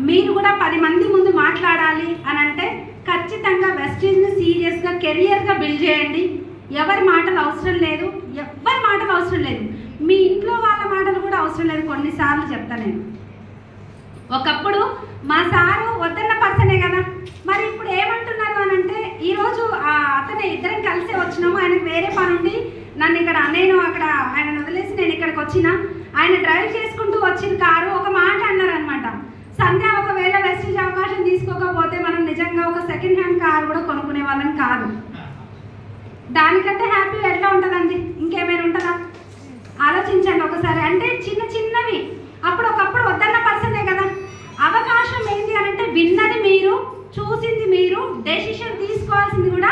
మీరు కూడా 10 మంది ముందు మాట్లాడాలి అని అంటే ఖచ్చితంగా వెస్టీజ్ని సీరియస్గా కెరియర్గా బిల్డ్ చేయండి. ఎవరి మాటలు అవసరం లేదు, మీ ఇంట్లో వాళ్ళ మాటలు కూడా అవసరం లేదు. కొన్నిసార్లు చెప్తా నేను, ఒకప్పుడు మా సారు వద్దన్న పర్సనే కదా, మరి ఇప్పుడు ఏమంటున్నారు అని అంటే ఈరోజు అతనే ఇద్దరం కలిసే వచ్చినాము. ఆయనకు వేరే పని ఉండి నన్ను ఇక్కడ, నేను అక్కడ ఆయన వదిలేసి నేను ఇక్కడికి వచ్చిన, ఆయన డ్రైవ్ చేసుకుంటూ వచ్చిన కారు ఒక మాట అన్నారు అనమాట, సంధ్య ఒకవేళ వెస్టీజ్ అవకాశం తీసుకోకపోతే మనం నిజంగా ఒక సెకండ్ హ్యాండ్ కారు కూడా కొనుక్కునే వాళ్ళని కాదు. దానికంటే హ్యాపీ ఎట్లా ఉంటుందండి, ఇంకేమైనా ఉంటుందా? ఆలోచించండి ఒకసారి. అంటే చిన్న చిన్నవి ఒకప్పుడు వద్దన్న పర్సనే కదా. అవకాశం ఏంటి అని అంటే విన్నది మీరు, చూసింది మీరు, డెసిషన్ తీసుకోవాల్సింది కూడా